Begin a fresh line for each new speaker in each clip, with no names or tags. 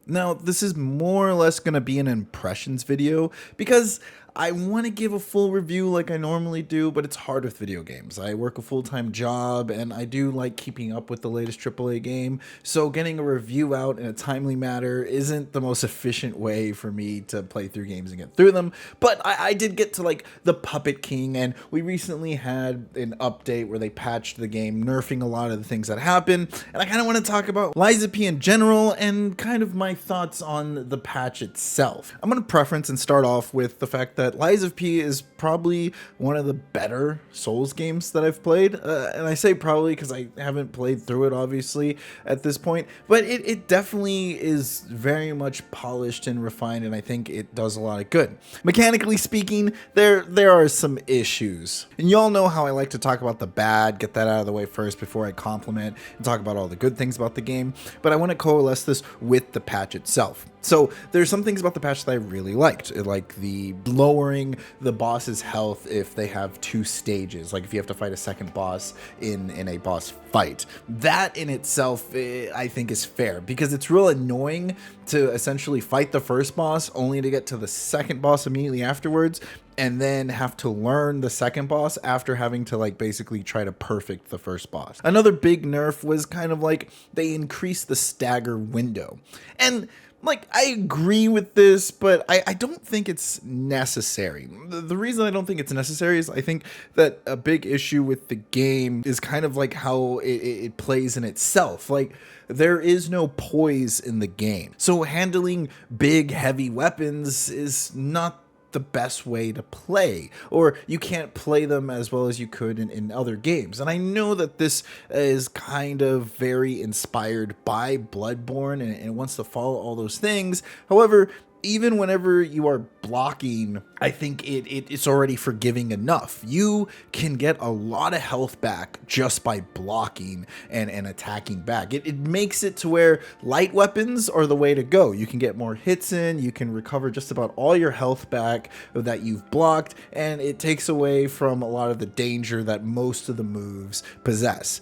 Now, this is more or less going to be an impressions video because I want to give a full review like I normally do, but it's hard with video games. I work a full-time job and I do like keeping up with the latest AAA game, so getting a review out in a timely manner isn't the most efficient way for me to play through games and get through them. But I did get to like the Puppet King, and we recently had an update where they patched the game, nerfing a lot of the things that happen, and I kind of want to talk about Lies of P in general and kind of my thoughts on the patch itself. I'm going to preference and start off with the fact that Lies of P is probably one of the better Souls games that I've played, and I say probably because I haven't played through it obviously at this point, but it definitely is very much polished and refined, and I think it does a lot of good. Mechanically speaking, there are some issues, and y'all know how I like to talk about the bad, get that out of the way first before I compliment and talk about all the good things about the game, but I want to coalesce this with the patch itself. So there's some things about the patch that I really liked, like the lowering the boss's health if they have two stages, like if you have to fight a second boss in a boss fight. That in itself, I think is fair, because it's real annoying to essentially fight the first boss only to get to the second boss immediately afterwards, and then have to learn the second boss after having to like basically try to perfect the first boss. Another big nerf was kind of like they increased the stagger window. And like, I agree with this, but I don't think it's necessary. The reason I don't think it's necessary is I think that a big issue with the game is kind of like how it plays in itself. Like, there is no poise in the game. So handling big, heavy weapons is not the best way to play, or you can't play them as well as you could in other games. And I know that this is kind of very inspired by Bloodborne and wants to follow all those things. However, even whenever you are blocking, I think it's already forgiving enough. You can get a lot of health back just by blocking and attacking back. It makes it to where light weapons are the way to go. You can get more hits in, you can recover just about all your health back that you've blocked, and it takes away from a lot of the danger that most of the moves possess.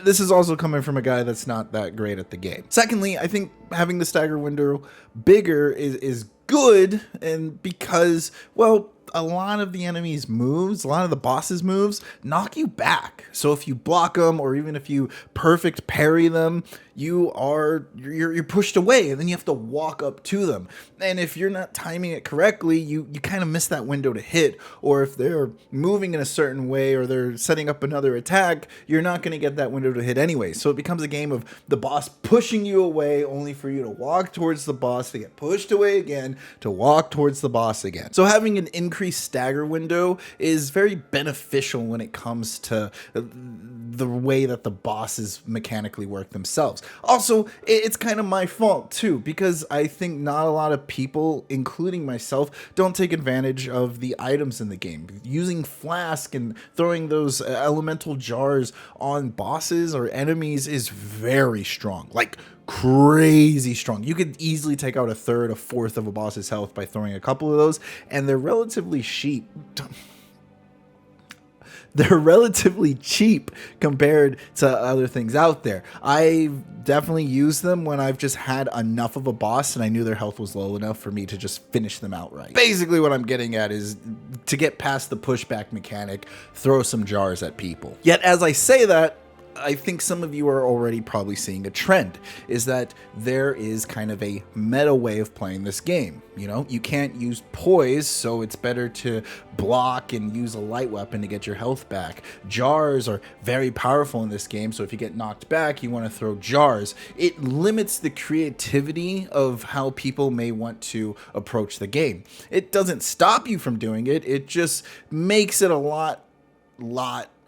This is also coming from a guy that's not that great at the game. Secondly, I think having the stagger window bigger is good, and because, well, a lot of the enemy's moves, a lot of the boss's moves knock you back. So if you block them, or even if you perfect parry them, you're pushed away, and then you have to walk up to them. And if you're not timing it correctly, you kind of miss that window to hit. Or if they're moving in a certain way, or they're setting up another attack, you're not going to get that window to hit anyway. So it becomes a game of the boss pushing you away, only for you to walk towards the boss, to get pushed away again, to walk towards the boss again. So having an increased stagger window is very beneficial when it comes to the way that the bosses mechanically work themselves. Also, it's kind of my fault too, because I think not a lot of people, including myself, don't take advantage of the items in the game. Using flask and throwing those elemental jars on bosses or enemies is very strong, like crazy strong. You could easily take out a third, a fourth of a boss's health by throwing a couple of those, and they're relatively cheap. They're relatively cheap compared to other things out there. I definitely use them when I've just had enough of a boss and I knew their health was low enough for me to just finish them outright. Basically what I'm getting at is, to get past the pushback mechanic, throw some jars at people. Yet as I say that, I think some of you are already probably seeing a trend, is that there is kind of a meta way of playing this game. You know, you can't use poise, so it's better to block and use a light weapon to get your health back. Jars are very powerful in this game, so if you get knocked back, you want to throw jars. It limits the creativity of how people may want to approach the game. It doesn't stop you from doing it, it just makes it a lot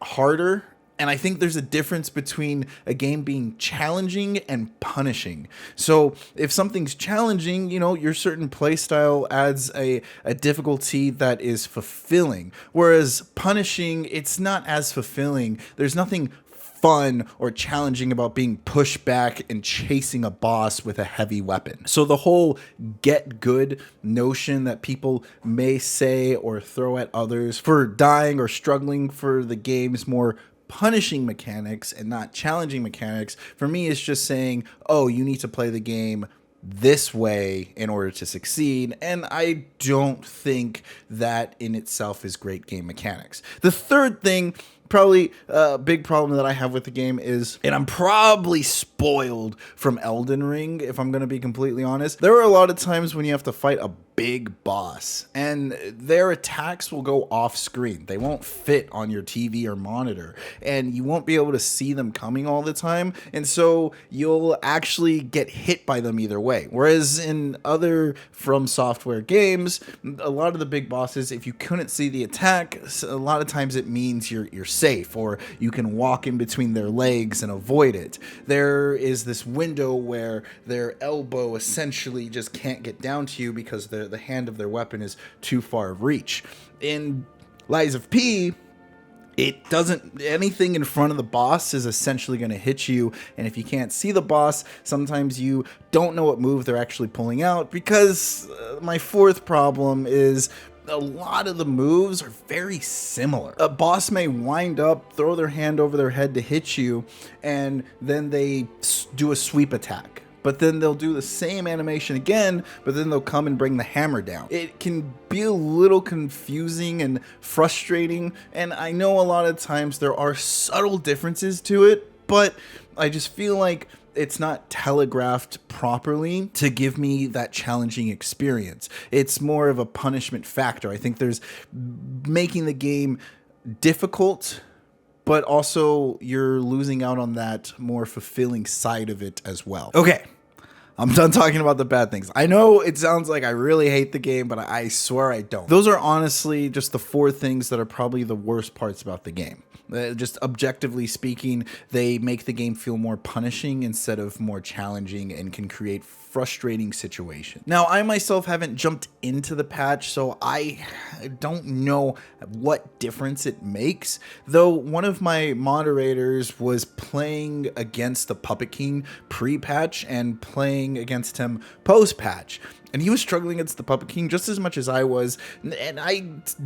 harder. And I think there's a difference between a game being challenging and punishing. So if something's challenging, you know, your certain playstyle adds a difficulty that is fulfilling. Whereas punishing, it's not as fulfilling. There's nothing fun or challenging about being pushed back and chasing a boss with a heavy weapon. So the whole get good notion that people may say or throw at others for dying or struggling for the game's more punishing mechanics and not challenging mechanics, for me, is just saying, oh, you need to play the game this way in order to succeed, and I don't think that in itself is great game mechanics. The third thing, probably a big problem that I have with the game is, and I'm probably spoiled from Elden Ring, if I'm going to be completely honest, there are a lot of times when you have to fight a big boss and their attacks will go off screen. They won't fit on your TV or monitor and you won't be able to see them coming all the time. And so you'll actually get hit by them either way. Whereas in other From Software games, a lot of the big bosses, if you couldn't see the attack, a lot of times it means you're safe, or you can walk in between their legs and avoid it. There is this window where their elbow essentially just can't get down to you because the hand of their weapon is too far of reach. In Lies of P, it doesn't, anything in front of the boss is essentially going to hit you, and if you can't see the boss, sometimes you don't know what move they're actually pulling out, because my fourth problem is a lot of the moves are very similar. A boss may wind up, throw their hand over their head to hit you, and then they do a sweep attack. But then they'll do the same animation again, but then they'll come and bring the hammer down. It can be a little confusing and frustrating, and I know a lot of times there are subtle differences to it, but I just feel like it's not telegraphed properly to give me that challenging experience. It's more of a punishment factor. I think there's making the game difficult, but also you're losing out on that more fulfilling side of it as well. Okay, I'm done talking about the bad things. I know it sounds like I really hate the game, but I swear I don't. Those are honestly just the 4 things that are probably the worst parts about the game. Just objectively speaking, they make the game feel more punishing instead of more challenging and can create frustrating situations. Now, I myself haven't jumped into the patch, so I don't know what difference it makes, though one of my moderators was playing against the Puppet King pre-patch and playing against him post-patch. And he was struggling against the Puppet King just as much as I was, and I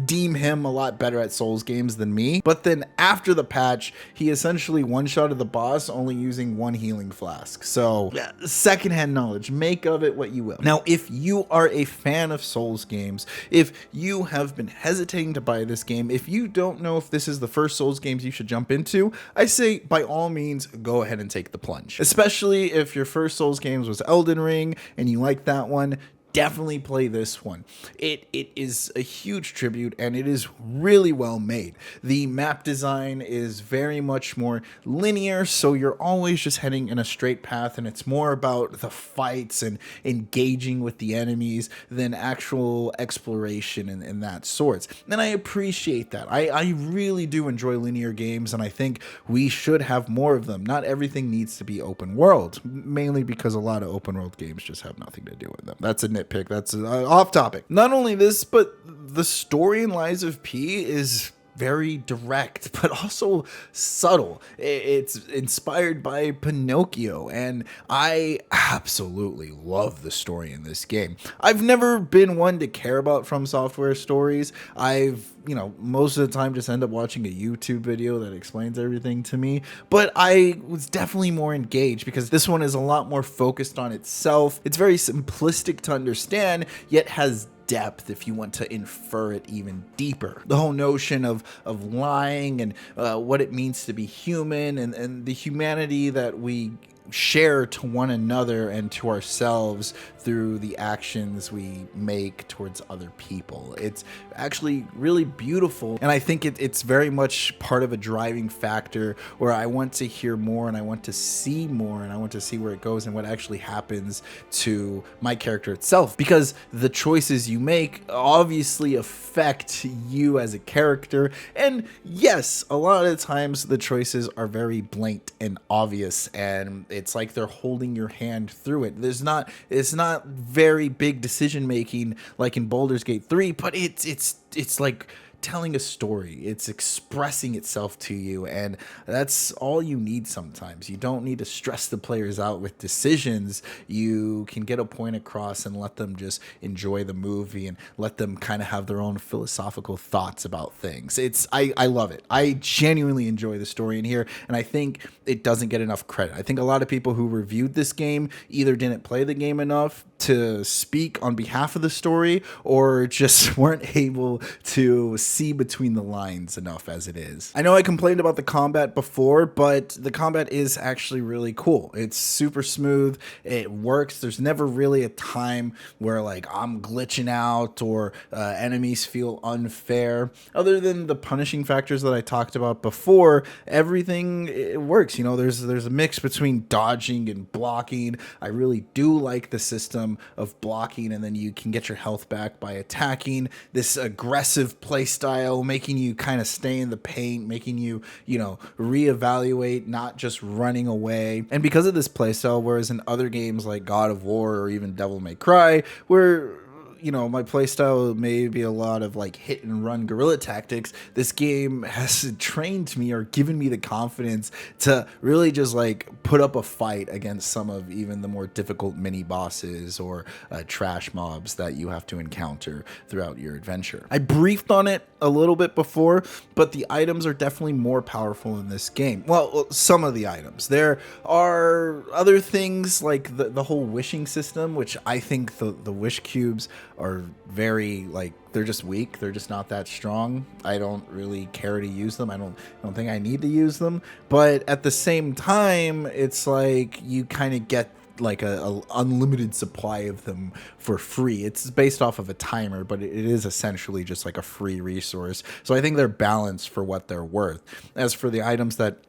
deem him a lot better at Souls games than me. But then after the patch, he essentially one-shotted the boss only using 1 healing flask. So, secondhand knowledge, make of it what you will. Now, if you are a fan of Souls games, if you have been hesitating to buy this game, if you don't know if this is the first Souls games you should jump into, I say by all means, go ahead and take the plunge. Especially if your first Souls games was Elden Ring and you like that one, definitely play this one. It is a huge tribute and it is really well made. The map design is very much more linear, so you're always just heading in a straight path, and it's more about the fights and engaging with the enemies than actual exploration and that sorts. And I appreciate that. I really do enjoy linear games, and I think we should have more of them. Not everything needs to be open world, mainly because a lot of open world games just have nothing to do with them. That's a nitpick. That's off topic. Not only this, but the story in Lies of P is very direct, but also subtle. It's inspired by Pinocchio, and I absolutely love the story in this game. I've never been one to care about From Software stories. Most of the time just end up watching a YouTube video that explains everything to me, but I was definitely more engaged because this one is a lot more focused on itself. It's very simplistic to understand, yet has depth if you want to infer it even deeper. The whole notion of lying and what it means to be human, and the humanity that we share to one another and to ourselves through the actions we make towards other people. It's actually really beautiful, and I think it's very much part of a driving factor where I want to hear more and I want to see more and I want to see where it goes and what actually happens to my character itself, because the choices you make obviously affect you as a character. And yes, a lot of the times the choices are very blatant and obvious, and it's like they're holding your hand through it. It's not very big decision making like in Baldur's Gate 3, but it's like telling a story. It's expressing itself to you, and that's all you need sometimes. You don't need to stress the players out with decisions. You can get a point across and let them just enjoy the movie and let them kind of have their own philosophical thoughts about things. I love it. I genuinely enjoy the story in here, and I think it doesn't get enough credit. I think a lot of people who reviewed this game either didn't play the game enough to speak on behalf of the story, or just weren't able to see between the lines enough as it is. I know I complained about the combat before, but the combat is actually really cool. It's super smooth. It works. There's never really a time where like I'm glitching out or enemies feel unfair. Other than the punishing factors that I talked about before, everything it works. You know, there's a mix between dodging and blocking. I really do like the system of blocking, and then you can get your health back by attacking. This aggressive play style, making you kind of stay in the paint, making you, you know, reevaluate, not just running away. And because of this play style, whereas in other games like God of War or even Devil May Cry, where you know, my playstyle may be a lot of like hit and run guerrilla tactics, this game has trained me or given me the confidence to really just like put up a fight against some of even the more difficult mini bosses or trash mobs that you have to encounter throughout your adventure. I briefed on it a little bit before, but the items are definitely more powerful in this game. Well, some of the items. There are other things like the whole wishing system, which I think the wish cubes are very like, they're just weak. They're just not that strong. I don't really care to use them. I don't think I need to use them. But at the same time, it's like you kind of get like a unlimited supply of them for free. It's based off of a timer, but it is essentially just like a free resource. So I think they're balanced for what they're worth. As for the items that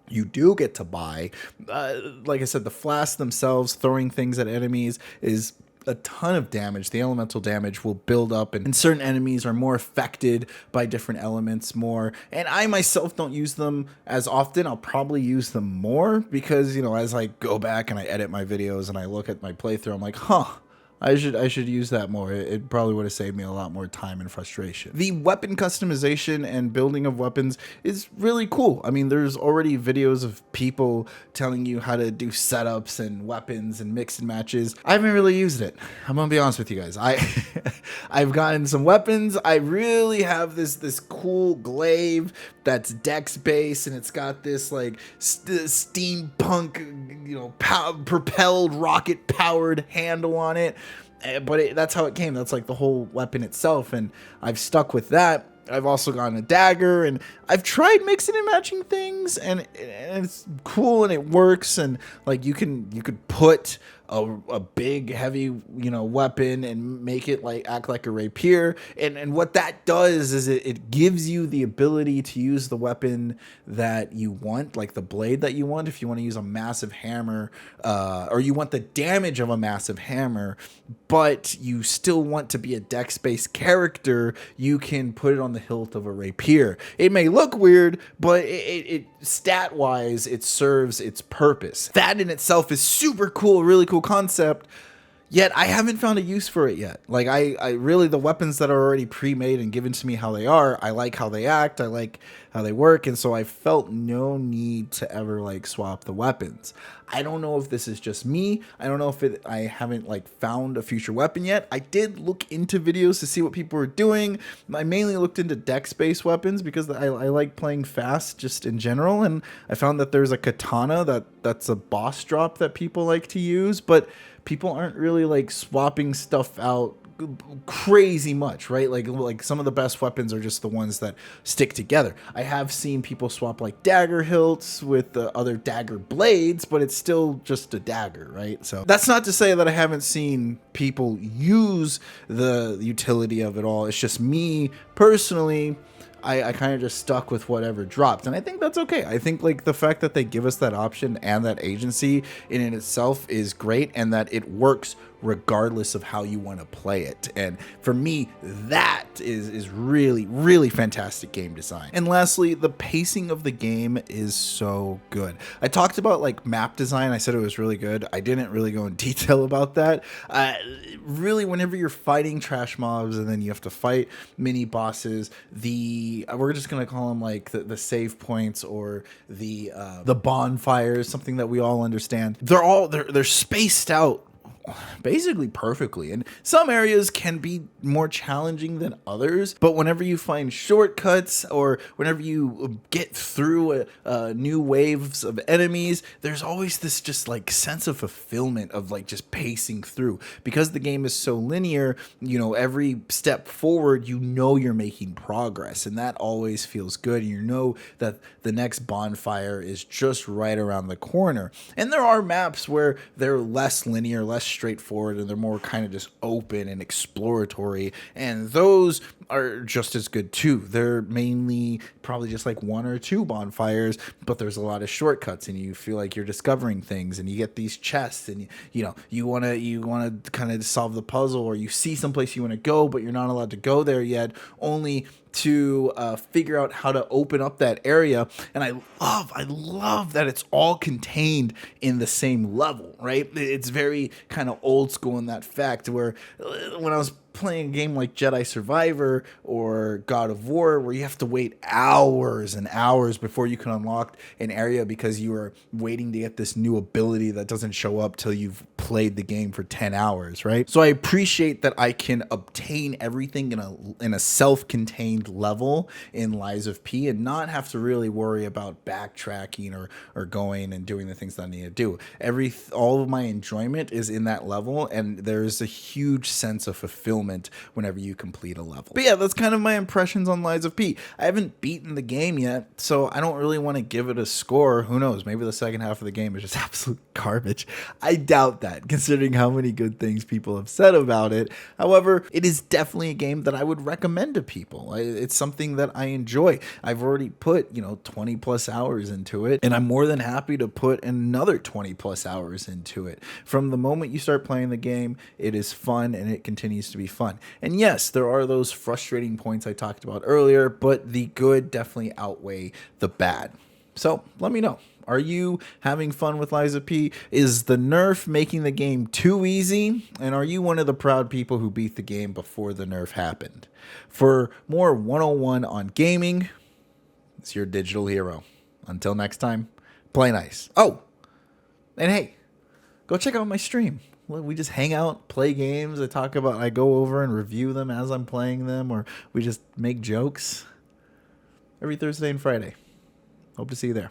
you do get to buy, like I said, the flasks themselves, throwing things at enemies is a ton of damage. The elemental damage will build up, and certain enemies are more affected by different elements more. And I myself don't use them as often. I'll probably use them more because, you know, as I go back and I edit my videos and I look at my playthrough, I'm like, huh, I should use that more. It probably would have saved me a lot more time and frustration. The weapon customization and building of weapons is really cool. I mean, there's already videos of people telling you how to do setups and weapons and mix and matches. I haven't really used it. I'm gonna be honest with you guys. I've gotten some weapons. I really have this cool glaive that's dex based, and it's got this like steampunk, you know, propelled rocket powered handle on it. But that's how it came. That's like the whole weapon itself, and I've stuck with that. I've also gotten a dagger, and I've tried mixing and matching things, and it's cool and it works. And like you could put a big heavy, you know, weapon and make it like act like a rapier, and what that does is it gives you the ability to use the weapon that you want, like the blade that you want. If you want to use a massive hammer, or you want the damage of a massive hammer, but you still want to be a dex-based character, you can put it on the hilt of a rapier. It may look weird, but it stat-wise, it serves its purpose. That in itself is super cool, really cool concept, yet I haven't found a use for it yet. Like I really, the weapons that are already pre-made and given to me how they are, I like how they act, I like how they work, and so I felt no need to ever like swap the weapons. I don't know if this is just me. I don't know if I haven't like found a future weapon yet. I did look into videos to see what people were doing. I mainly looked into dex-based weapons because I like playing fast just in general, and I found that there's a katana that's a boss drop that people like to use, but people aren't really like swapping stuff out crazy much, right? Like some of the best weapons are just the ones that stick together. I have seen people swap like dagger hilts with the other dagger blades, but it's still just a dagger, right? So that's not to say that I haven't seen people use the utility of it all. It's just me personally, I kind of just stuck with whatever dropped, and I think that's okay. I think like the fact that they give us that option and that agency in itself is great, and that it works regardless of how you want to play it. And for me, that is really, really fantastic game design. And lastly, the pacing of the game is so good. I talked about like map design. I said it was really good. I didn't really go in detail about that. Really, whenever you're fighting trash mobs and then you have to fight mini bosses, we're just gonna call them like the save points or the bonfires, something that we all understand. They're spaced out basically perfectly, and some areas can be more challenging than others, but whenever you find shortcuts or whenever you get through new waves of enemies, there's always this just like sense of fulfillment of like just pacing through, because the game is so linear. You know, every step forward, you know, you're making progress, and that always feels good. You know that the next bonfire is just right around the corner. And there are maps where they're less linear, less straightforward, and they're more kind of just open and exploratory, and those are just as good too. They're mainly probably just like one or two bonfires, but there's a lot of shortcuts, and you feel like you're discovering things, and you get these chests, and you want to kind of solve the puzzle, or you see someplace you want to go but you're not allowed to go there yet, only to figure out how to open up that area. And I love that it's all contained in the same level, right? It's very kind of old school in that fact, where when I was playing a game like Jedi Survivor or God of War, where you have to wait hours and hours before you can unlock an area because you are waiting to get this new ability that doesn't show up till you've played the game for 10 hours, right? So I appreciate that I can obtain everything in a self-contained level in Lies of P and not have to really worry about backtracking or going and doing the things that I need to do. All of my enjoyment is in that level, and there's a huge sense of fulfillment whenever you complete a level. But yeah, that's kind of my impressions on Lies of P. I haven't beaten the game yet, so I don't really want to give it a score. Who knows? Maybe the second half of the game is just absolute garbage. I doubt that, considering how many good things people have said about it. However, it is definitely a game that I would recommend to people. It's something that I enjoy. I've already put 20 plus hours into it, and I'm more than happy to put another 20 plus hours into it. From the moment you start playing the game, it is fun, and it continues to be fun. And yes, there are those frustrating points I talked about earlier, but the good definitely outweigh the bad. So let me know. Are you having fun with Lies of P? Is the nerf making the game too easy? And are you one of the proud people who beat the game before the nerf happened? For more 101 on gaming, it's your digital hero. Until next time, play nice. Oh, and hey, go check out my stream. We just hang out, play games. I go over and review them as I'm playing them, or we just make jokes every Thursday and Friday. Hope to see you there.